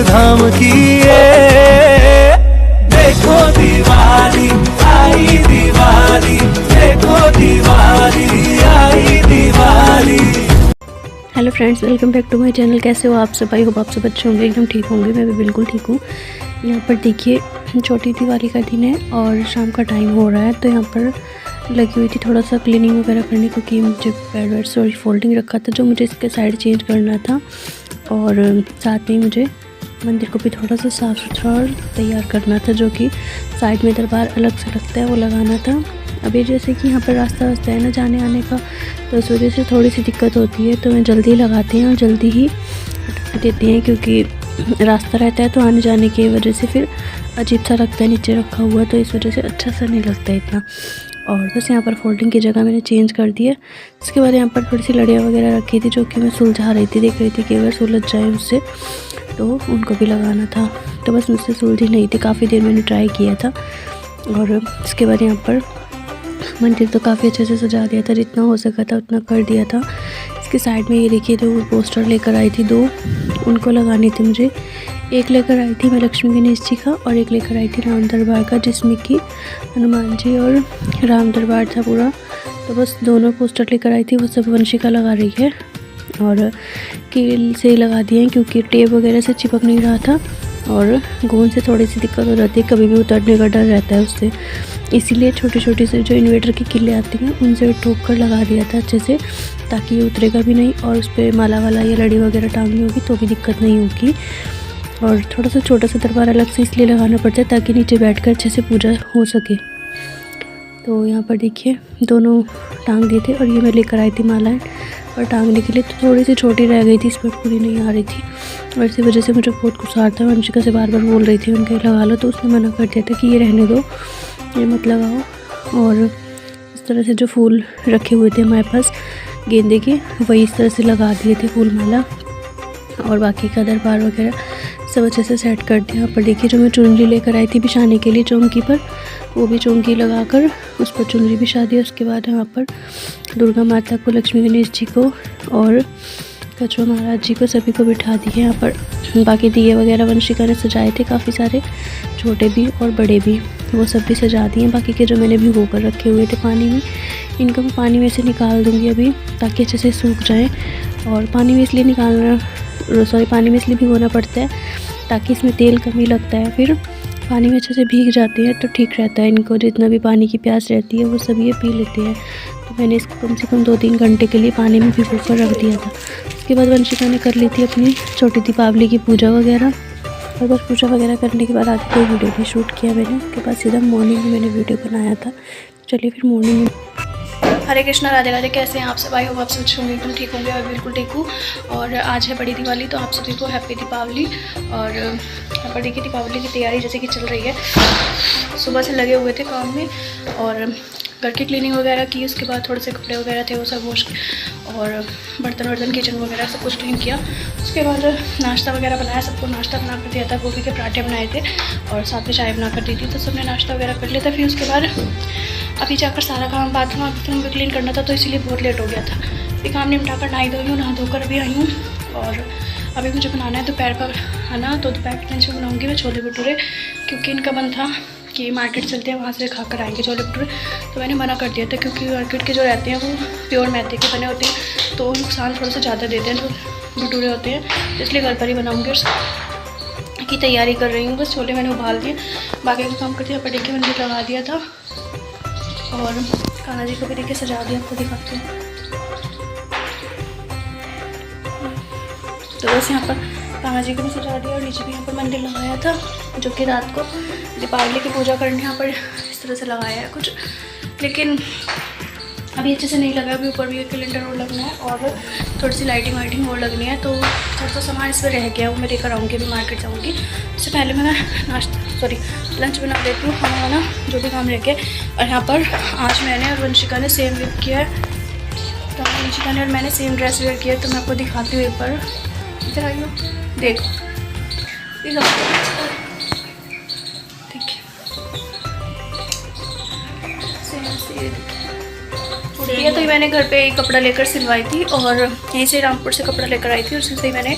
धाम की ये। देखो दिवाली आई दिवाली, देखो दिवाली आई Diwali. Hello friends, welcome back to my channel. कैसे हो आप सब? आई होप आप सब अच्छे होंगे, एकदम ठीक होंगे। मैं भी बिल्कुल ठीक हूँ। यहाँ पर देखिए, छोटी दिवाली का दिन है और शाम का टाइम हो रहा है, तो यहाँ पर लगी हुई थी थोड़ा सा क्लीनिंग वगैरह करने, क्योंकि मुझे बेड वेड से फोल्डिंग रखा था जो मुझे इसके साइड चेंज करना था, और साथ में मुझे मंदिर को भी थोड़ा सा साफ़ सुथरा और तैयार करना था, जो कि साइड में दरबार अलग से लगता है वो लगाना था। अभी जैसे कि यहाँ पर रास्ता है ना जाने आने का, तो इस वजह से थोड़ी सी दिक्कत होती है, तो मैं जल्दी लगाती हैं और जल्दी ही हटा देती हैं, क्योंकि रास्ता रहता है तो आने जाने की वजह से फिर अजीब सा लगता है नीचे रखा हुआ, तो इस वजह से अच्छा सा नहीं लगता इतना। और बस यहाँ पर फोल्डिंग की जगह मैंने चेंज कर दी है। इसके बाद यहाँ पर थोड़ी सी लड़ियाँ वगैरह रखी थी, जो कि मैं सुलझा रही थी, देख रही थी कि अगर सुलझ जाए उससे तो उनको भी लगाना था, तो बस मुझसे सुलझी नहीं थी। काफ़ी देर मैंने ट्राई किया था। और इसके बाद यहाँ पर मंदिर तो काफ़ी अच्छे से सजा दिया था, जितना हो सका था उतना कर दिया था। इसके साइड में ये देखिए, जो पोस्टर लेकर आई थी 2, उनको लगाने थे मुझे। एक लेकर आई थी मैं लक्ष्मी गणेश जी का, और एक लेकर आई थी राम दरबार का, जिसमें कि हनुमान जी और राम दरबार था पूरा। तो बस दोनों पोस्टर लेकर आई थी, वो सब वंशिका लगा रही है, और कील से लगा दिए हैं, क्योंकि टेप वगैरह से चिपक नहीं रहा था, और गोंद से थोड़ी सी दिक्कत हो जाती है, कभी भी उतरने का डर रहता है उससे, इसीलिए छोटी छोटी से जो इन्वर्टर की किले आती हैं उनसे ठोक कर लगा दिया था अच्छे से, ताकि ये उतरेगा भी नहीं, और उस पर माला वाला या लड़ी वगैरह टांगनी होगी तो भी दिक्कत नहीं होगी। और थोड़ा सा छोटा सा दरबार अलग से इसलिए लगाना पड़ता है ताकि नीचे बैठकर अच्छे से पूजा हो सके। तो यहाँ पर देखिए दोनों टांग दिए थे, और ये मैं लेकर आई थी मालाएँ और टांगने के लिए, तो थोड़ी सी छोटी रह गई थी, इस पर पूरी नहीं आ रही थी, और इसी वजह से मुझे बहुत गुस्सा आता है। वंशिका से बार बार बोल रही थी उनके लगा लो, तो उसने मना कर दिया था कि ये रहने दो, ये मत लगाओ। और इस तरह से जो फूल रखे हुए थे हमारे पास गेंदे के, वही इस तरह से लगा दिए थे फूल माला, और बाकी का दरबार वगैरह सब अच्छे से सेट कर दिया। यहाँ पर देखिए, जो मैं चुनरी लेकर आई थी बिछाने के लिए चौंकी पर, वो भी चौंकी लगाकर उस पर चुनरी बिछा दी। उसके बाद यहाँ पर दुर्गा माता को, लक्ष्मी गणेश जी को और कछुआ महाराज जी को, सभी को बिठा दिए। यहाँ पर बाकी दिए वगैरह वंशिका ने सजाए थे, काफ़ी सारे छोटे भी और बड़े भी, वो सब भी सजा दिए। बाकी के जो मैंने भिगो कर रखे हुए थे पानी में, इनको मैं पानी में से निकाल दूँगी अभी, ताकि अच्छे से सूख जाए। और पानी में इसलिए पानी में इसलिए भिगोना पड़ता है ताकि इसमें तेल कम ही लगता है, फिर पानी में अच्छे से भीग जाते हैं तो ठीक रहता है। इनको जितना भी पानी की प्यास रहती है वो सब ये पी लेते हैं। तो मैंने इसको कम से कम 2-3 घंटे के लिए पानी में भिगो कर रख दिया था। उसके बाद वंशिका ने कर ली थी अपनी छोटी दीपावली की पूजा वगैरह, और बस पूजा वगैरह करने के बाद आगे कोई वीडियो भी शूट किया मैंने। उसके बाद सीधा मॉर्निंग में मैंने वीडियो बनाया था। चलिए फिर मॉर्निंग में। हरे कृष्णा, राधे राधे। कैसे हैं आप सब? आई होप आप सब अच्छे होंगे, एकदम ठीक होंगे। मैं बिल्कुल ठीक हूँ। और आज है बड़ी दिवाली, तो आप सभी को हैप्पी दीपावली। और यहाँ पर देखिए दीपावली की तैयारी जैसे कि चल रही है, सुबह से लगे हुए थे काम में, और घर की क्लीनिंग वगैरह की। उसके बाद थोड़े से कपड़े वगैरह थे वो सब वॉश, और बर्तन किचन वगैरह सब कुछ क्लीन किया। उसके बाद नाश्ता वगैरह बनाया, सबको नाश्ता बना कर दिया था। गोभी के पराठे बनाए थे और साथ में चाय बना कर दी थी, तो सबने नाश्ता वगैरह कर लिया था। फिर उसके बाद अभी जाकर सारा काम बाथरूम भी क्लीन करना था, तो इसीलिए बहुत लेट हो गया था। फिर काम निपटाकर नहा धोई हूँ, नहा धोकर अभी आई हूँ। और अभी मुझे बनाना है दोपहर का खाना, तो दोपहर के लंच में बनाऊँगी मैं छोले भटूरे, क्योंकि इनका मन था कि मार्केट चलते हैं, वहाँ से खा कर आएंगे छोले भटूरे। तो मैंने मना कर दिया था, क्योंकि मार्केट के जो रहते हैं वो प्योर मैदे के बने होते हैं, तो नुकसान थोड़ा सा ज़्यादा देते हैं जो भटूरे होते हैं, इसलिए घर पर ही बनाऊँगी। और की तैयारी कर रही हूँ, बस छोले मैंने उबाल दिए, बाकी का काम करती हूँ। यहाँ पर देखिए मैंने लगा दिया था, और कान्हा जी को भी देखिए सजा दिया, आपको दिखाती हूँ। तो बस यहाँ पर कान्हा जी को भी सजा दिया, और नीचे भी यहाँ पर मंदिर लगाया था, जो कि रात को दीपावली की पूजा करने यहाँ पर इस तरह से लगाया है कुछ, लेकिन अभी अच्छे से नहीं लगा। अभी ऊपर भी एक कैलेंडर और लगना है, और थोड़ी सी लाइटिंग और लगनी है, तो थोड़ा सा सामान इस पर रह गया, वो मैं लेकर आऊँगी, अभी मार्केट जाऊँगी। उससे पहले मैं लंच बना देती हूँ, खाना वाना जो भी काम रह गया। और यहाँ पर आज मैंने और वंशिका ने सेम वेयर किया है, तो वंशिका ने और मैंने सेम ड्रेस वेयर किया है, तो मैं आपको दिखाती हूँ एक बार। इधर आइए, देखो ठीक है, ये तो मैंने घर पे एक कपड़ा लेकर सिलवाई थी, और यहीं से रामपुर से कपड़ा लेकर आई थी, और उसी से मैंने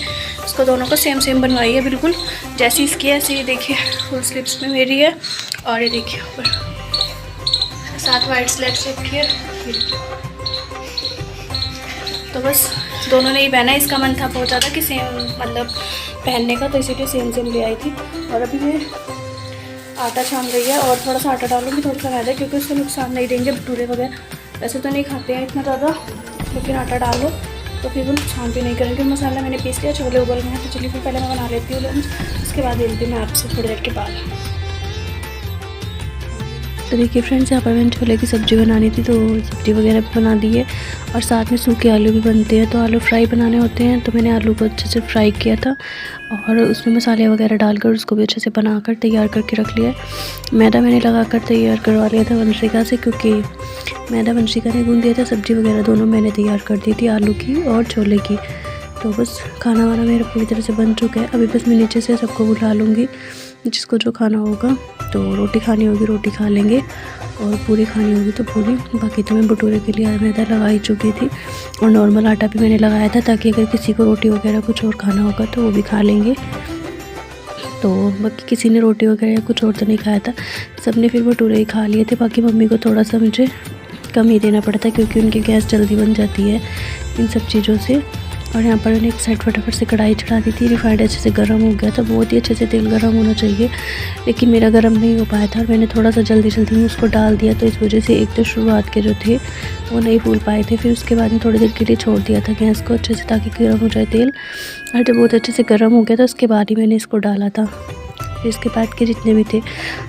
इसको दोनों को सेम सेम बनवाई है बिल्कुल जैसी इसकी है, ऐसे ये देखिए फुल स्लीव्स में मेरी है और ये देखिए ऊपर साथ वाइट स्लेट शेप की है। तो बस दोनों ने ही पहना है। इसका मन था बहुत ज़्यादा कि सेम मतलब पहनने का, तो इसीलिए सेम सेम ले आई थी। और अभी ये आटा छान रही है और थोड़ा सा आटा डालूंगी, थोड़ा सा मैदा, क्योंकि उससे नुकसान नहीं देंगे भटूरे वगैरह। वैसे तो नहीं खाते हैं इतना ज़्यादा, लेकिन आटा डालो तो फिर वो नुकसान भी नहीं करेंगे। मसाला मैंने पीस लिया, छोले उबल गए हैं, तो चलिए फिर पहले मैं बना लेती हूँ लंच, उसके बाद मिलती हूँ मैं आपसे थोड़ी देर के बाद। तो देखिए फ्रेंड्स, यहाँ पर मैंने छोले की सब्ज़ी बनानी थी, तो सब्ज़ी वगैरह भी बना दी है और साथ में सूखे आलू भी बनते हैं। तो आलू फ्राई बनाने होते हैं, तो मैंने आलू को अच्छे से फ्राई किया था और उसमें मसाले वगैरह डालकर उसको भी अच्छे से बनाकर तैयार करके रख लिया है। मैदा मैंने लगाकर तैयार करवा लिया था वंशिका से, क्योंकि मैदा वंशिका ने गूंद दिया था। सब्ज़ी वगैरह दोनों मैंने तैयार कर दी थी, आलू की और छोले की। तो बस खाना वाना मेरा पूरी तरह से बन चुका है। अभी बस मैं नीचे से सबको बुला लूँगी, जिसको जो खाना होगा। तो रोटी खानी होगी रोटी खा लेंगे और पूरी खानी होगी तो पूरी। बाकी तो मैं भटूरे के लिए मैदा लगा ही चुकी थी और नॉर्मल आटा भी मैंने लगाया था, ताकि अगर किसी को रोटी वगैरह कुछ और खाना होगा तो वो भी खा लेंगे। तो बाकी किसी ने रोटी वगैरह कुछ और तो नहीं खाया था, सबने फिर भटूरे ही खा लिए थे। बाकी मम्मी को थोड़ा सा मुझे कम ही देना पड़ता है, क्योंकि उनकी गैस जल्दी बन जाती है इन सब चीज़ों से। और यहाँ पर मैंने एक साइड फटाफट से कढ़ाई चढ़ा दी थी। रिफाइंड अच्छे से गर्म हो गया था, बहुत ही अच्छे से तेल गर्म होना चाहिए, लेकिन मेरा गर्म नहीं हो पाया था और मैंने थोड़ा सा जल्दी में उसको डाल दिया। तो इस वजह से एक तो शुरुआत के जो थे वो नहीं फूल पाए थे। फिर उसके बाद में थोड़ी देर के लिए छोड़ दिया था गैस को अच्छे से, ताकि गर्म हो जाए तेल। और जब बहुत अच्छे से गर्म हो गया था उसके बाद ही मैंने इसको डाला था। फिर इसके बाद के जितने भी थे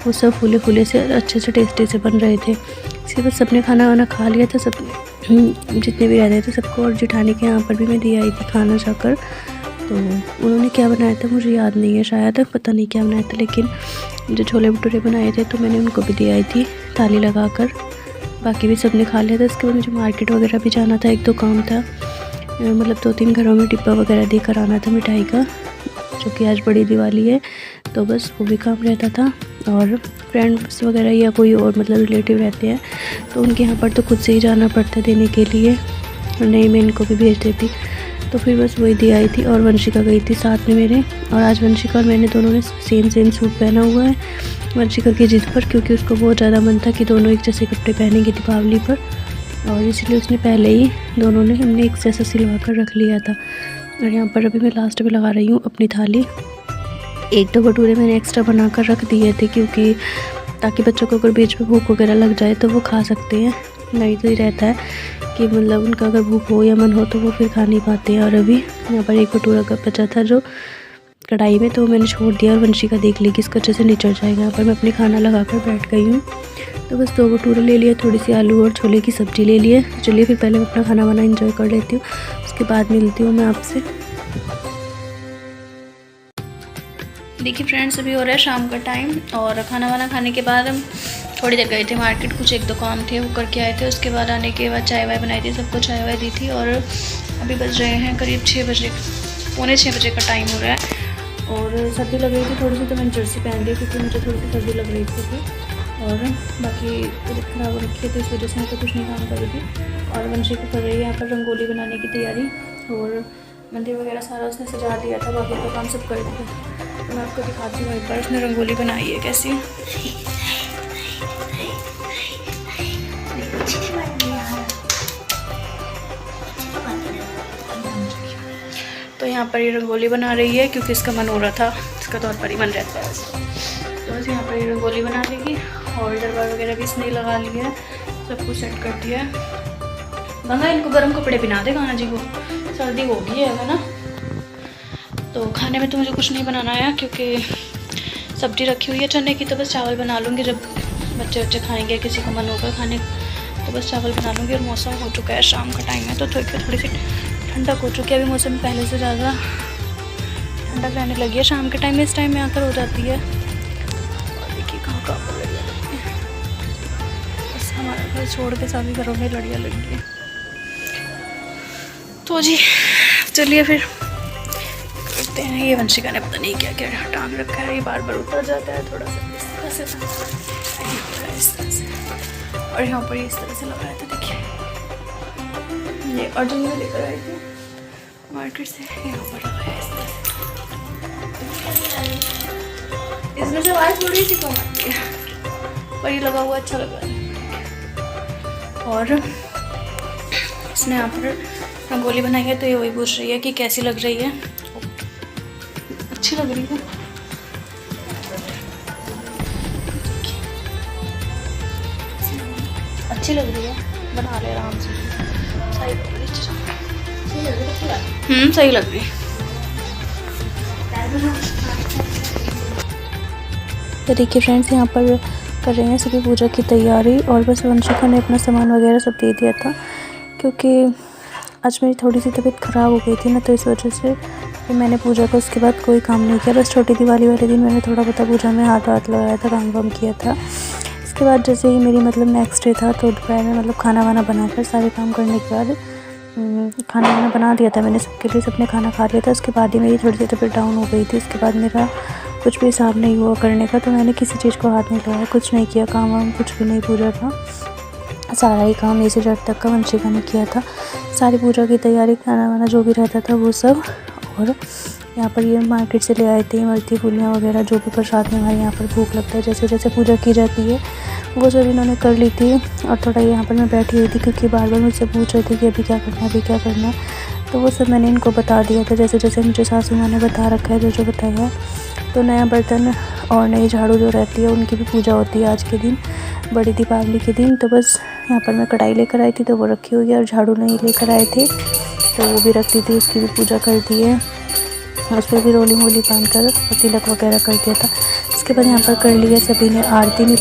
वो सब फूले फूले से अच्छे से टेस्टी से बन रहे थे। इसके बाद सबने खाना वाना खा लिया था, सब जितने भी रहते थे सबको। और जिठानी के यहाँ पर भी मैं दी आई थी खाना जाकर। तो उन्होंने क्या बनाया था मुझे याद नहीं है, शायद पता नहीं क्या बनाया था, लेकिन जो छोले भटूरे बनाए थे तो मैंने उनको भी दी आई थी थाली लगाकर। बाकी भी सबने खा लिया था। इसके बाद मुझे मार्केट वगैरह भी जाना था, एक दो काम था, मतलब 2-3 घरों में डिब्बा वगैरह देकर आना था मिठाई का, जो कि आज बड़ी दिवाली है। तो बस वो भी काम रहता था। और फ्रेंड्स वगैरह या कोई और मतलब रिलेटिव रहते हैं तो उनके यहाँ पर तो खुद से ही जाना पड़ता है देने के लिए, और नहीं मैं इनको भी भेज देती। तो फिर बस वही दी आई थी और वंशिका गई थी साथ में मेरे। और आज वंशिका और मैंने दोनों ने सेम सूट पहना हुआ है वंशिका की जिद पर, क्योंकि उसको बहुत ज़्यादा मन था कि दोनों एक जैसे कपड़े पहनेंगे दीपावली पर, और इसलिए उसने पहले ही दोनों ने हमने एक जैसा सिलवा कर रख लिया था। और यहाँ पर अभी मैं लास्ट में लगा रही हूँ अपनी थाली। एक दो भटूरे मैंने एक्स्ट्रा बना कर रख दिए थे, क्योंकि ताकि बच्चों को अगर बीच में भूख वगैरह लग जाए तो वो खा सकते हैं। नहीं तो ये रहता है कि मतलब उनका अगर भूख हो या मन हो तो वो फिर खा नहीं पाते हैं। और अभी यहाँ पर एक भटूरा का बचा था जो कढ़ाई में, तो मैंने छोड़ दिया और वंशिका देख ली कि इसको अच्छे से निचड़ जाएगा। यहाँ पर मैं अपने खाना लगा कर बैठ गई हूँ। तो बस 2 भटूरे ले लिए, थोड़ी सी आलू और छोले की सब्ज़ी ले लिए। चलिए फिर पहले मैं अपना खाना वाना एंजॉय कर लेती हूँ, उसके बाद मिलती हूँ मैं आपसे। देखिए फ्रेंड्स, अभी हो रहा है शाम का टाइम और खाना वाना खाने के बाद हम थोड़ी देर गए थे मार्केट, कुछ 1-2 काम थे वो करके आए थे। उसके बाद आने के बाद चाय वाय बनाई थी, सबको चाय वाय दी थी। और अभी बज रहे हैं करीब 6 बजे, पौने 6 बजे का टाइम हो रहा है। और सर्दी लग रही थी थोड़ी सी, तो मैंने जर्सी पहन ली क्योंकि मुझे थोड़ी सी सर्दी लग रही थी। और बाकी तबीयत ख़राब हो रखी है तो इस वजह से मैं तो कुछ नहीं काम कर रही थी। और वंशी को कर रही है यहाँ पर रंगोली बनाने की तैयारी, और मंदिर वगैरह सारा उसने सजा दिया था, बाकी का काम सब कर दिया। तो मैं आपको दिखाती हूँ एक बार उसने रंगोली बनाई है कैसी। तो यहाँ पर ये रंगोली बना रही है क्योंकि इसका मन हो रहा था, इसका तौर पर ही मन रहता है। तो बस यहाँ पर ये रंगोली बना देगी और दरबार वगैरह भी इसने लगा लिया है, सब कुछ सेट कर दिया है। मंगा इनको गर्म कपड़े पहना दे खाना जी को, सर्दी हो गई है ना। तो खाने में तो मुझे कुछ नहीं बनाना आया क्योंकि सब्ज़ी रखी हुई है चने की, तो बस चावल बना लूँगी। जब बच्चे खाएंगे, किसी को मन होगा खाने तो बस चावल बना लूँगी। और मौसम हो चुका है, शाम का टाइम है तो थोड़ी सी ठंडक हो चुकी है। अभी मौसम पहले से ज़्यादा ठंडक रहने लगी है शाम के टाइम में, इस टाइम में आकर हो जाती है। और देखिए कहाँ पर लड़ियाँ लगी हैं, बस हमारा घर छोड़ के सभी घरों में लड़ियाँ लगी हैं। तो जी चलिए फिर करते हैं। ये वंशिका ने पता नहीं क्या क्या टांग रखा है, ये बार बार उतर जाता है थोड़ा सा इस तरह से। और यहाँ पर इस तरह से लगाया था, देखिए ये अर्जुन में लेकर आई थी मार्केट से, यहाँ पर लगाया इस तरह से। इसमें से आवाज़ थोड़ी सी कम आती है, पर ये लगा हुआ अच्छा लगा है। और इसने यहाँ पर रंगोली बनाई है, तो ये वही पूछ रही है कि कैसी लग रही है। अच्छी लग रही है। अच्छी लग रही है, बना ले आराम से। सही लग रही है, सही लग रही है। तो देखिए फ्रेंड्स, यहाँ पर कर रहे हैं सभी पूजा की तैयारी। और बस वंशिका ने अपना सामान वगैरह सब दे दिया था, क्योंकि आज मेरी थोड़ी सी तबीयत ख़राब हो गई थी ना, तो इस वजह से फिर मैंने पूजा का उसके बाद कोई काम नहीं किया। बस छोटी दिवाली वाले दिन मैंने थोड़ा बहुत पूजा में हाथ लगाया था, काम वाम किया था। इसके बाद जैसे ही मेरी मतलब नेक्स्ट डे था, तो दोपहर में मतलब खाना वाना बनाकर सारे काम करने के बाद खाना वाना बना दिया था मैंने सबके लिए, सबने खाना खा लिया था। उसके बाद ही मेरी थोड़ी सी तबीयत डाउन हो गई थी। उसके बाद मेरा कुछ भी हिसाब नहीं हुआ करने का, तो मैंने किसी चीज़ को हाथ नहीं लगाया, कुछ नहीं किया, काम वाम कुछ भी नहीं। पूजा का सारा ही काम ए से जेड तक का वंशिका ने किया था। सारी पूजा की तैयारी, खाना वाना जो भी रहता था वो सब। और यहाँ पर ये मार्केट से ले आए थे इमरती फूलियाँ वगैरह, जो भी प्रसाद में हमारे यहाँ पर भूख लगता है, जैसे जैसे पूजा की जाती है वो सब इन्होंने कर ली थी। और थोड़ा यहाँ पर मैं बैठी हुई थी, क्योंकि बार बार मुझसे पूछ रहे थे कि अभी क्या करना है, अभी क्या करना है। तो वो सब मैंने इनको बता दिया था, जैसे जैसे मुझे सासू माँ ने बता रखा है, जो बताया है। तो नया बर्तन और नई झाड़ू जो रहती है उनकी भी पूजा होती है आज के दिन, बड़ी दीपावली के दिन। तो बस यहाँ पर मैं कढ़ाई लेकर आई थी, तो वो रखी हुई है। और झाड़ू नहीं लेकर आए थे, तो वो भी रख दी थी, उसकी भी पूजा कर दी है। उस पर भी रोली मोली बांध कर तिलक वगैरह कर दिया था। इसके बाद यहाँ पर कर लिया सभी ने आरती में।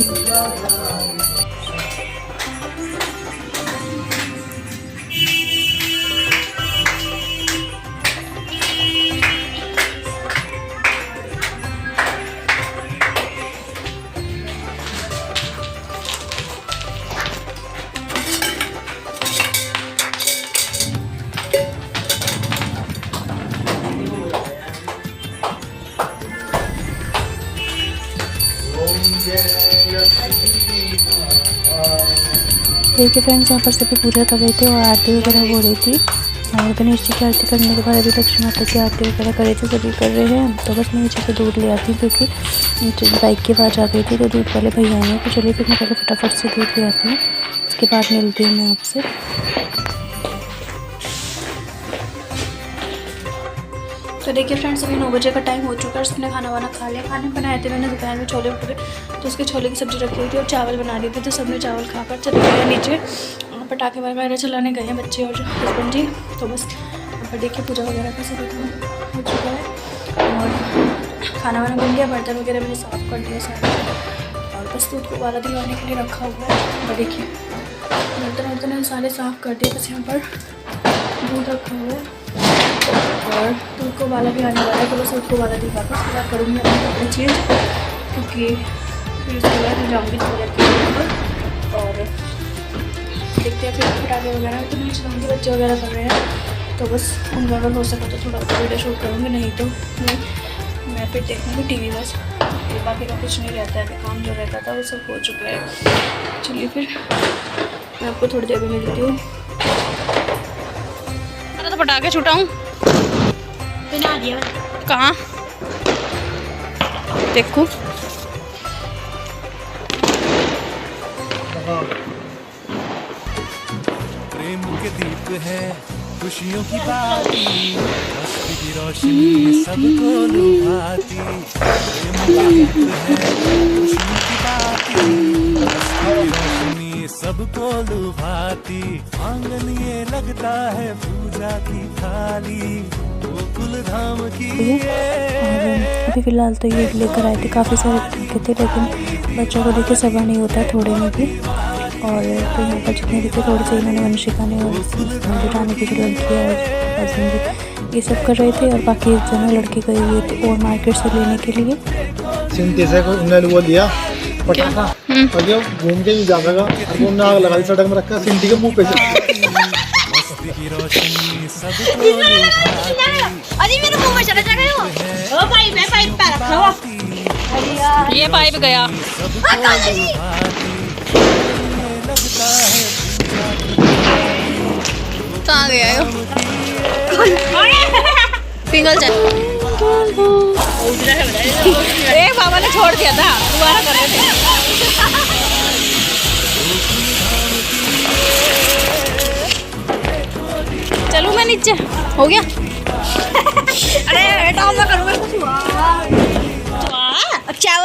देखिए फ्रेंड्स, यहाँ पर सभी पूजा कर रहे थे और आरती वगैरह हो रही थी। और गणेश जी की आरती करने के बाद अभी लक्ष्मी माता की आरती वगैरह कर रहे थे, सभी कर रहे हैं। तो बस मैं नीचे से दूध ले आती, क्योंकि नीचे बाइक की आवाज़ आ गई थी, तो दूध वाले भैया आए हैं। तो चलिए फिर मैं पहले फटाफट से दूध ले आती हूँ, उसके बाद मिलती हूँ मैं आपसे। तो देखिए फ्रेंड्स, अभी 9 बजे का टाइम हो चुका है। सबने खाना वाना खा लिया। खाने बनाए थे मैंने दोपहर में छोले भटूरे, तो उसके छोले की सब्ज़ी रखी हुई थी और चावल बना दिए थे। तो सबने चावल खाकर चले गए नीचे, पटाखे वगैरह चलाने गए हैं बच्चे और हस्बैंड जी। तो बस यहाँ पर देखिए पूजा वगैरह का सभी काम हो चुका है और खाना वाना बन गया। बर्तन वगैरह मैंने साफ़ कर दिया सारे, और बस दूध को उबाला दिलवाने के लिए रखा हुआ है। और देखिए बर्तन मैंने सारे साफ़ कर दिए। बस यहाँ पर दूध रखा हुआ है और दूध को उबाला भी आने वाला है। तो बस दूध को उबाला दिलवा कर उसके बाद करूँगी अपने कपड़े चेंज, क्योंकि फिर उसके बाद मैं जाऊँगी टॉयलेट के ऊपर। और देखते हैं फिर पटाखे वगैरह तो नहीं चलाऊँगी, बच्चे वगैरह कर रहे हैं। तो बस उनका अगर हो सका तो थोड़ा वीडियो शूट करूँगी, नहीं तो मैं फिर देखूँगी टीवी बस। बाकी का कुछ नहीं रहता है, अभी काम जो रहता था वो सब हो चुका है। चलिए फिर मैं आपको थोड़ी देर में मिलती हूँ। तो पटाखे छुटाऊँ कहाँ देखो। प्रेम के दीप है खुशियों की बाती, मस्ती की रोशनी सबको लुभाती। प्रेम के दीप है खुशियों की बाती, मस्ती की रोशनी सबको लुभाती। आंगन ये लगता है पूजा की थाली, गोकुल धाम की। अभी फ़िलहाल तो ये लेकर आए थे, काफ़ी सारे पटाखे थे, लेकिन बच्चों को देखिए सब्र नहीं होता है थोड़े में भी। और तो यहाँ पर जितने भी थे थोड़े से इन्होंने वंशिका ने और रानी की जो लड़की है और हस्बैंड ये सब कर रहे थे। और बाकी एक जन लड़के गए हुए थे और मार्केट से लेने के लिए। उन्होंने वो दिया पटाखा और ये घूम के भी जाएगा, वो नाग लगा दी सड़क में रखा, सिंटी के मुंह पे से। मस्ती की रोशनी सबको लुभाती। अरे मेरे मुंह में चला जाएगा वो। ओ भाई मैं पाइप पे रखा हुआ, ये पाइप गया। कहाँ गया यो? पिघल जाए। बाबा ने छोड़ दिया था, दोबारा कर रहे थे। चलूं मैं नीचे, हो गया। अरे बेटा मैं करूँगा कुछ। अच्छा